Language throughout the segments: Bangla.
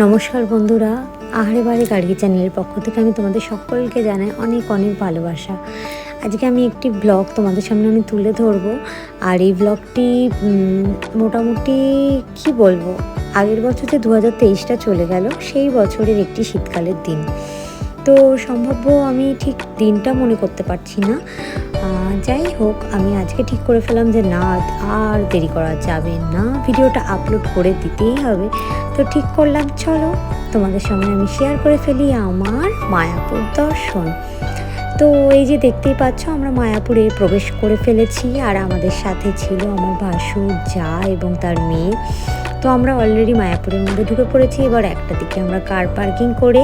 নমস্কার বন্ধুরা, আহারে বাড়ি গাড়ি চ্যানেলের পক্ষ থেকে আমি তোমাদের সকলকে জানাই অনেক অনেক ভালোবাসা। আজকে আমি একটি ব্লগ তোমাদের সামনে আমি তুলে ধরবো। আর এই ব্লগটি মোটামুটি কি বলবো, আগের বছর যে 2023টা চলে গেল সেই বছরের একটি শীতকালের দিন। তো সম্ভাব্য আমি ঠিক দিনটা মনে করতে পারছি না। যাই হোক, আমি আজকে ঠিক করে ফেললাম যে না, আর দেরি করা যাবে না, ভিডিওটা আপলোড করে দিতেই হবে। তো ঠিক করলাম, চলো তোমাদের সামনে আমি শেয়ার করে ফেলি আমার মায়াপুর দর্শন। তো এই যে দেখতেই পাচ্ছ, আমরা মায়াপুরে প্রবেশ করে ফেলেছি। আর আমাদের সাথে ছিল আমার ভাসুর, যা এবং তার মেয়ে। তো আমরা অলরেডি মায়াপুরের মধ্যে ঢুকে পড়েছি। এবার একটা দিকে আমরা কার পার্কিং করে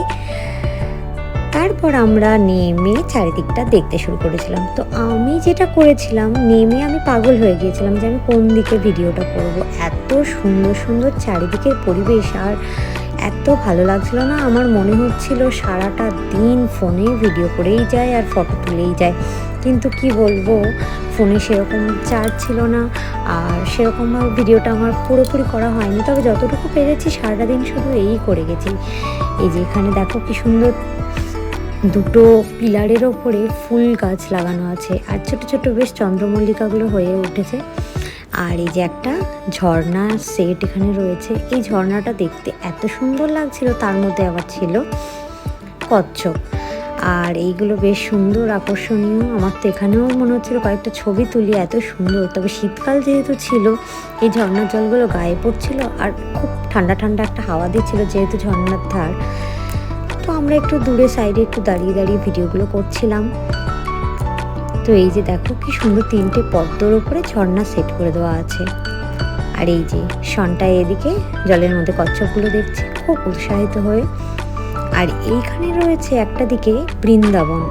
তারপর আমরা নেমে চারিদিকটা দেখতে শুরু করেছিলাম। তো আমি যেটা করেছিলাম, নেমে আমি পাগল হয়ে গিয়েছিলাম যে আমি কোন দিকে ভিডিওটা করব। এত সুন্দর সুন্দর চারিদিকের পরিবেশ, আর এত ভালো লাগছিল না, আমার মনে হচ্ছিল সারাটা দিন ফোনে ভিডিও করেই যায় আর ফটো তুলেই যায়। কিন্তু কি বলবো, ফোনে সেরকম চার্জ ছিল না, আর সেরকমভাবে ভিডিওটা আমার পুরোপুরি করা হয়নি। তবে যতটুকু পেরেছি সারাটা দিন শুধু এই করে গেছি। এই যে এখানে দেখো কি সুন্দর দুটো পিলারের ওপরে ফুল গাছ লাগানো আছে, আর ছোট ছোট বেশ চন্দ্রমল্লিকাগুলো হয়ে উঠেছে। আর এই যে একটা ঝর্ণা সেট এখানে রয়েছে। এই ঝর্ণাটা দেখতে এত সুন্দর লাগছিল, তার মধ্যে আবার ছিল কচ্ছপ। আর এইগুলো বেশ সুন্দর আকর্ষণীয়। আমার তো এখানেও মনে হচ্ছিল কয়েকটা ছবি তুলি, এত সুন্দর। তবে শীতকাল যেহেতু ছিল, এই ঝর্ণার জলগুলো গায়ে পড়ছিল, আর খুব ঠান্ডা ঠান্ডা একটা হাওয়া দিচ্ছিল যেহেতু ঝর্ণার ধার। তো আমরা একটু দূরে সাইডে একটু দাঁড়িয়ে দাঁড়িয়ে ভিডিওগুলো করছিলাম। তো এই যে দেখো কি সুন্দর, 3টে পদ্মর ওপরে ঝর্ণা সেট করে দেওয়া আছে। আর এই যে সনটা এদিকে জলের মধ্যে কচ্ছপগুলো দেখছে খুব উৎসাহিত হয়ে। আর এইখানে রয়েছে একটা দিকে বৃন্দাবন,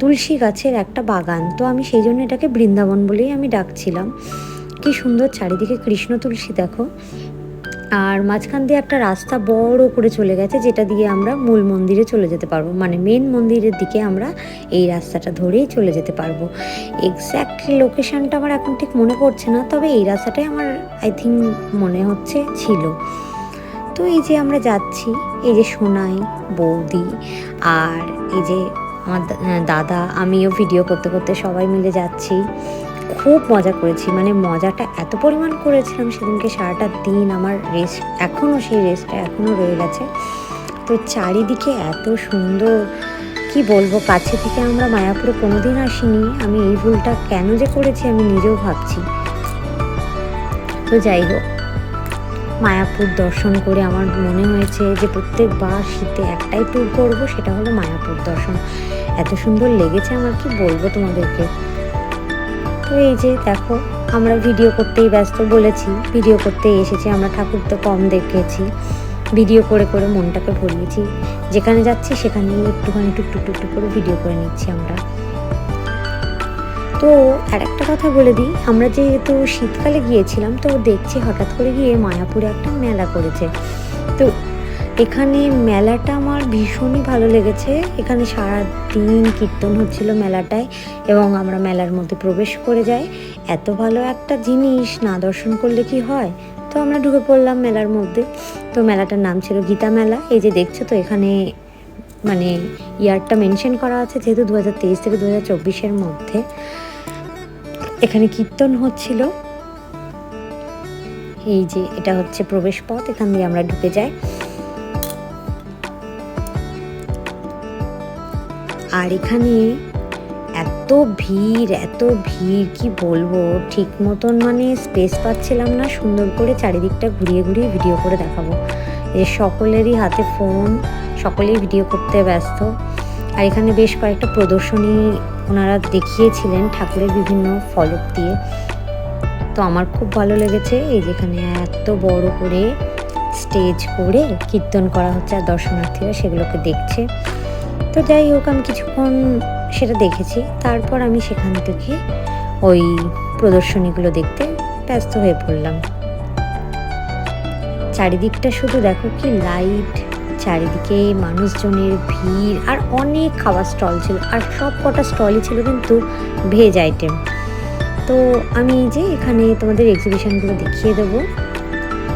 তুলসী গাছের একটা বাগান। তো আমি সেই জন্য এটাকে বৃন্দাবন বলেই আমি ডাকছিলাম। কি সুন্দর চারিদিকে কৃষ্ণ তুলসী দেখো। আর মাঝখান দিয়ে একটা রাস্তা বড় করে চলে গেছে, যেটা দিয়ে আমরা মূল মন্দিরে চলে যেতে পারবো, মানে মেন মন্দিরের দিকে আমরা এই রাস্তাটা ধরেই চলে যেতে পারবো। এক্স্যাক্ট লোকেশনটা আমার এখন ঠিক মনে পড়ছে না, তবে এই রাস্তাটাই আমার আই থিঙ্ক মনে হচ্ছে ছিল। তো এই যে আমরা যাচ্ছি, এই যে সোনাই, বৌদি, আর এই যে আমার দাদা, আমিও ভিডিও করতে করতে সবাই মিলে যাচ্ছি। খুব মজা করেছি, মানে মজাটা এত পরিমাণ করেছিলাম সেদিনকে, সারাটা দিন আমার রেস্ট, এখনও সেই রেস্টটা এখনও রয়ে গেছে। তো চারিদিকে এত সুন্দর, কি বলবো, কাছে থেকে আমরা মায়াপুরে কোনোদিন আসিনি। আমি এই ভুলটা কেন যে করেছি আমি নিজেও ভাবছি। তো যাই হোক, মায়াপুর দর্শন করে আমার মনে হয়েছে যে প্রত্যেকবার শীতে একটাই ট্যুর করবো, সেটা হলো মায়াপুর দর্শন। এত সুন্দর লেগেছে আমার, কি বলবো তোমাদেরকে। তো এই যে দেখো, আমরা ভিডিও করতেই ব্যস্ত, বলেছি ভিডিও করতেই এসেছি আমরা, ঠাকুর তো কম দেখেছি, ভিডিও করে করে মনটাকে ভরিয়েছি। যেখানে যাচ্ছি সেখানে একটুখানি টুকটুক টুকটুক করে ভিডিও করে নিচ্ছি আমরা। তো আর একটা কথা বলে দিই, আমরা যেহেতু শীতকালে গিয়েছিলাম, তো দেখছি হঠাৎ করে গিয়ে মায়াপুরে একটা মেলা করেছে। তো এখানে মেলাটা আমার ভীষণই ভালো লেগেছে। এখানে সারা দিন কীর্তন হচ্ছিল মেলাটায়, এবং আমরা মেলার মধ্যে প্রবেশ করে যাই। এত ভালো একটা জিনিস না দর্শন করলে কি হয়। তো আমরা ঢুকে পড়লাম মেলার মধ্যে। তো মেলাটার নাম ছিল গীতা মেলা। এই যে দেখছো, তো এখানে মানে ইয়ারটা মেনশন করা আছে, যেহেতু 2023 থেকে 2024-এর মধ্যে এখানে কীর্তন হচ্ছিল। এই যে এটা হচ্ছে প্রবেশ পথ, এখান দিয়ে আমরা ঢুকে যাই। আর এখানে এত ভিড় কি বলবো, ঠিক মতন মানে স্পেস পাচ্ছিলাম না সুন্দর করে চারিদিকটা ঘুরিয়ে ঘুরিয়ে ভিডিও করে দেখাবো। এই সকলেরই হাতে ফোন, সকলেই ভিডিও করতে ব্যস্ত। আর এখানে বেশ কয়েকটা প্রদর্শনী ওনারা দেখিয়েছিলেন ঠাকুরের বিভিন্ন ফলক দিয়ে। তো আমার খুব ভালো লেগেছে। এই যেখানে এত বড় করে স্টেজ করে কীর্তন করা হচ্ছে, আর দর্শনার্থীরা সেগুলোকে দেখছে। তো যাই হোক, আমি কিছুক্ষণ সেটা দেখেছি, তারপর আমি সেখান থেকে ওই প্রদর্শনীগুলো দেখতে ব্যস্ত হয়ে পড়লাম। চারিদিকটা শুধু দেখো কি লাইট, চারিদিকে মানুষজনের ভিড়, আর অনেক খাবার স্টল ছিল, আর সব কটা স্টলই ছিল কিন্তু ভেজ আইটেম। তো আমি যে এখানে তোমাদের এক্সিবিশনগুলো দেখিয়ে দেবো।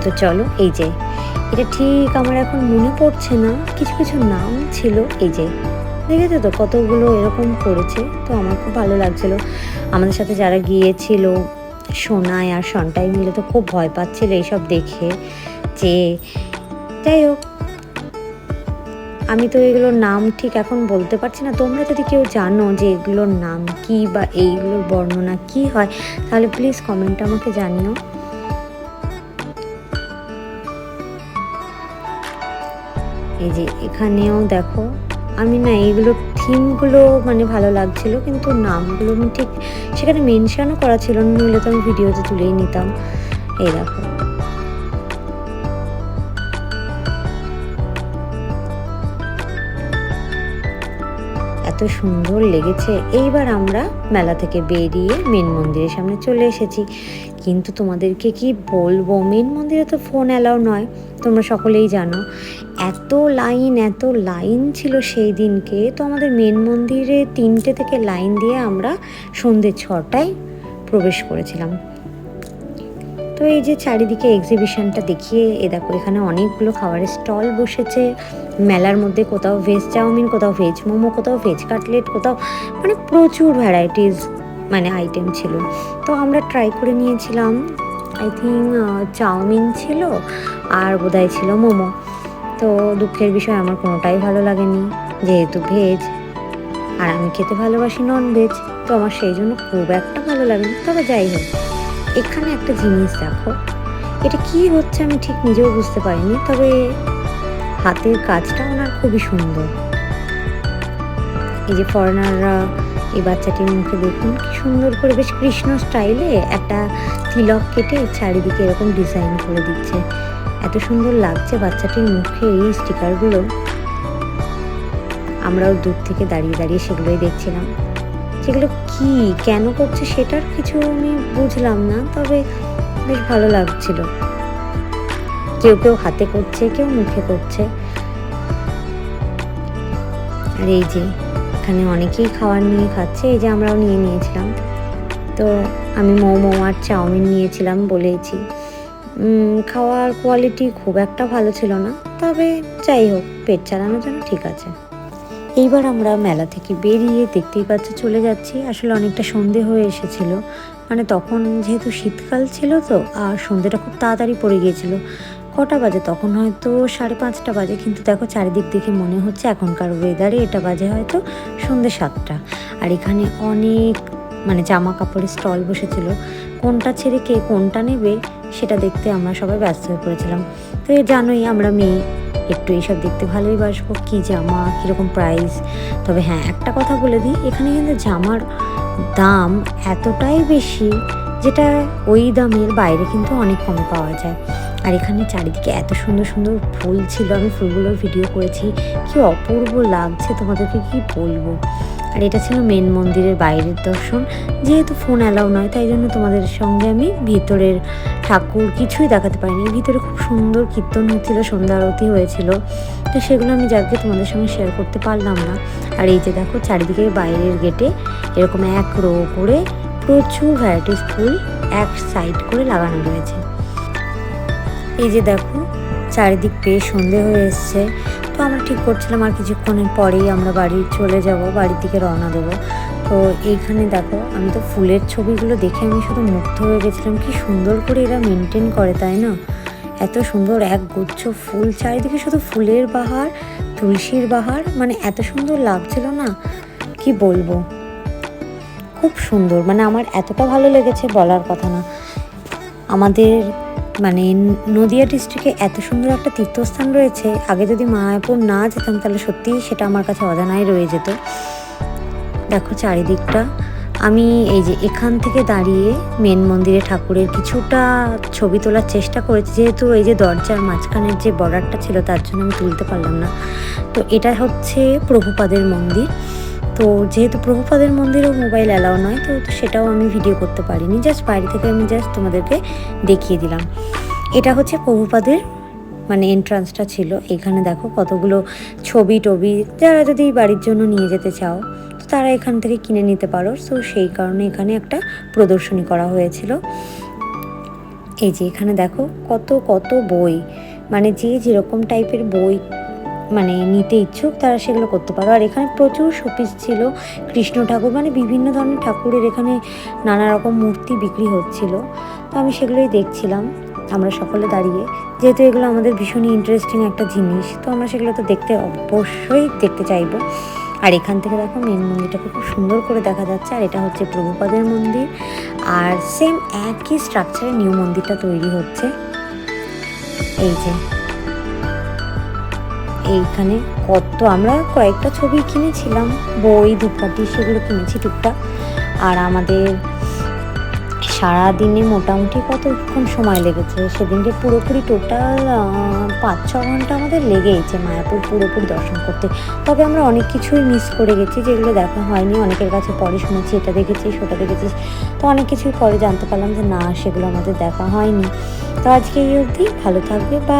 তো চলো, এই যে এটা ঠিক আমার এখন মনে পড়ছে না, কিছু কিছু নাম ছিল। এই যে দেখেছো তো কতগুলো এরকম করেছে, তো আমার খুব ভালো লাগছিল। আমাদের সাথে যারা গিয়েছিল সোনাই আর সন্টাই মিলে তো খুব ভয় পাচ্ছিল এইসব দেখে। যে যাই হোক, আমি তো এগুলোর নাম ঠিক এখন বলতে পারছি না। তোমরা যদি কেউ জানো যে এগুলোর নাম কি বা এইগুলোর বর্ণনা কি হয়, তাহলে প্লিজ কমেন্টে আমাকে জানিও। এই যে এখানেও দেখো, আমি না এইগুলো থিমগুলো মানে ভালো লাগছিল, কিন্তু নামগুলো আমি ঠিক সেখানে মেনশনও করা ছিল না, নইলে তো আমি ভিডিওতে তুলেই নিতাম। এই দেখো, এত সুন্দর লেগেছে। এইবার আমরা মেলা থেকে বেরিয়ে মেন মন্দিরের সামনে চলে এসেছি। কিন্তু তোমাদেরকে কি বলবো, মেন মন্দিরে তো ফোন অ্যালাউ নয়, তোমরা সকলেই জানো। এত লাইন ছিল সেই দিনকে। তো আমাদের মেন মন্দিরে 3টে থেকে লাইন দিয়ে আমরা সন্ধ্যে 6টায় প্রবেশ করেছিলাম। তো এই যে চারিদিকে এক্সিবিশনটা দেখিয়ে, দেখো এখানে অনেকগুলো খাবারের স্টল বসেছে মেলার মধ্যে। কোথাও ভেজ চাউমিন, কোথাও ভেজ মোমো, কোথাও ভেজ কাটলেট, কোথাও মানে প্রচুর ভ্যারাইটিস মানে আইটেম ছিল। তো আমরা ট্রাই করে নিয়েছিলাম। আই থিঙ্ক চাউমিন ছিল আর বোধহয় ছিল মোমো। তো দুঃখের বিষয় আমার কোনোটাই ভালো লাগেনি, যেহেতু ভেজ আর আমি খেতে ভালোবাসি নন ভেজ, তো আমার সেই জন্য খুব একটা ভালো লাগেনি। তবে যাই হোক, এখানে একটা জিনিস দেখো, এটা কি হচ্ছে আমি ঠিক নিজেও বুঝতে পারিনি, তবে হাতের কাজটা ওনার খুবই সুন্দর। এই যে ফরেনাররা এই বাচ্চাটির মুখে দেখুন কি সুন্দর করে বেশ কৃষ্ণ স্টাইলে একটা তিলক কেটে চারিদিকে এরকম ডিজাইন করে দিচ্ছে। এত সুন্দর লাগছে বাচ্চাটির মুখে এই স্টিকারগুলো। আমরাও দূর থেকে দাঁড়িয়ে দাঁড়িয়ে সেগুলোই দেখছিলাম। সেগুলো কি কেন করছে সেটার কিছু আমি বুঝলাম না, তবে বেশ ভালো লাগছিল। কেউ কেউ হাতে করছে, কেউ মুখে করছে। আর এই যে এখানে অনেকেই খাবার নিয়ে খাচ্ছে, এই যে আমরাও নিয়েছিলাম। তো আমি মোমো আর চাউমিন নিয়েছিলাম বলেইছি। খাওয়ার কোয়ালিটি খুব একটা ভালো ছিল না, তবে যাই হোক পেট চালানোর জন্য ঠিক আছে। এইবার আমরা মেলা থেকে বেরিয়ে দেখতেই পাচ্ছি চলে যাচ্ছি। আসলে অনেকটা সন্ধে হয়ে এসেছিল, মানে তখন যেহেতু শীতকাল ছিল তো, আর সন্ধেটা খুব তাড়াতাড়ি পড়ে গিয়েছিল। কটা বাজে তখন, হয়তো 5:30 বাজে, কিন্তু দেখো চারিদিক দেখে মনে হচ্ছে এখনকার ওয়েদারে এটা বাজে হয়তো সন্ধে 7টা। আর এখানে অনেক মানে জামা কাপড়ের স্টল বসেছিল। কোনটা ছেড়ে কে কোনটা নেবে সেটা দেখতে আমরা সবাই ব্যস্ত হয়ে পড়েছিলাম। তো জানোই আমরা মেয়ে, একটু এইসব দেখতে ভালোই বাসবো, কী জামা কীরকম প্রাইস। তবে হ্যাঁ, একটা কথা বলে দিই, এখানে কিন্তু জামার দাম এতটাই বেশি যেটা ওই দামের বাইরে কিন্তু অনেক কমে পাওয়া যায়। আর এখানে চারিদিকে এত সুন্দর সুন্দর ফুল ছিল, আমি ফুলগুলোর ভিডিও করেছি, কি অপূর্ব লাগছে তোমাদেরকে কি বলবো। আর এটা ছিল মেন মন্দিরের বাইরের দর্শন। যেহেতু ফোন অ্যালাউ নয়, তাই জন্য তোমাদের সঙ্গে আমি ভিতরের ঠাকুর কিছুই দেখাতে পারিনি। ভিতরে খুব সুন্দর কীর্তন হচ্ছিল, সন্ধ্যা আরতি হয়েছিল, তো সেগুলো আমি যাকে তোমাদের সঙ্গে শেয়ার করতে পারলাম না। আর এই যে দেখো চারিদিকে বাইরের গেটে এরকম এক রো করে প্রচুর ভ্যারাইটিস ফুল এক সাইড করে লাগানো রয়েছে। এই যে দেখো চারিদিক পেয়ে সন্ধে হয়ে এসছে। তো আমরা ঠিক করছিলাম আর কিছুক্ষণের পরেই আমরা বাড়ি চলে যাব, বাড়ির দিকে রওনা দেবো। তো এইখানে দেখো, আমি তো ফুলের ছবিগুলো দেখে আমি শুধু মুগ্ধ হয়ে গেছিলাম, কি সুন্দর করে এরা মেনটেন করে, তাই না? এত সুন্দর এক গুচ্ছ ফুল, চারিদিকে শুধু ফুলের বাহার, তুলসীর বাহার, মানে এত সুন্দর লাগছিল না, কি বলবো, খুব সুন্দর। মানে আমার এতটা ভালো লেগেছে বলার কথা না। আমাদের মানে নদিয়া ডিস্ট্রিক্টে এত সুন্দর একটা তীর্থস্থান রয়েছে, আগে যদি মায়াপুর না যেতাম তাহলে সত্যিই সেটা আমার কাছে অজানাই রয়ে যেত। দেখো চারিদিকটা, আমি এই যে এখান থেকে দাঁড়িয়ে মেন মন্দিরে ঠাকুরের কিছুটা ছবি তোলার চেষ্টা করেছি, যেহেতু এই যে দরজার মাঝখানের যে বর্ডারটা ছিল তার জন্য আমি তুলতে পারলাম না। তো এটা হচ্ছে প্রভুপাদের মন্দির। তো যেহেতু প্রভুপাদের মন্দিরেও মোবাইল অ্যালাউ নয়, তো সেটাও আমি ভিডিও করতে পারিনি, জাস্ট বাইরে থেকে আমি জাস্ট তোমাদেরকে দেখিয়ে দিলাম। এটা হচ্ছে প্রভুপাদের মানে এন্ট্রান্সটা ছিল। এখানে দেখো কতগুলো ছবি টবি, যারা যদি বাড়ির জন্য নিয়ে যেতে চাও তো তারা এখান থেকে কিনে নিতে পারো। তো সেই কারণে এখানে একটা প্রদর্শনী করা হয়েছিল। এই যে এখানে দেখো কত কত বই, মানে যে যেরকম টাইপের বই মানে নিতে ইচ্ছুক তারা সেগুলো করতে পারো। আর এখানে প্রচুর শোপিস ছিল, কৃষ্ণ ঠাকুর মানে বিভিন্ন ধরনের ঠাকুরের এখানে নানা রকম মূর্তি বিক্রি হচ্ছিল। তো আমি সেগুলোই দেখছিলাম আমরা সকলে দাঁড়িয়ে, যেহেতু এগুলো আমাদের ভীষণই ইন্টারেস্টিং একটা জিনিস, তো আমরা সেগুলো তো দেখতে অবশ্যই দেখতে চাইবো। আর এখান থেকে দেখো মেন মন্দিরটাকে খুব সুন্দর করে দেখা যাচ্ছে। আর এটা হচ্ছে প্রভুপাদের মন্দির, আর সেম একই স্ট্রাকচারে নিউ মন্দিরটা তৈরি হচ্ছে। এই যে এইখানে কত আমরা কয়েকটা ছবি কিনেছিলাম, বই ধূপকাঠি সেগুলো কিনেছি টুকটাক। আর আমাদের সারাদিনে মোটামুটি কতক্ষণ সময় লেগেছে সেদিনকে, পুরোপুরি টোটাল 5-6 ঘন্টা আমাদের লেগেইছে মায়াপুর পুরোপুরি দর্শন করতে। তবে আমরা অনেক কিছুই মিস করে গেছি, যেগুলো দেখা হয়নি। অনেকের কাছে পরে শুনেছি এটা দেখেছিস ওটা দেখেছিস, তো অনেক কিছুই পরে জানতে পারলাম যে না, সেগুলো আমাদের দেখা হয়নি। তো আজকে এই অবধি, ভালো থাকবে বা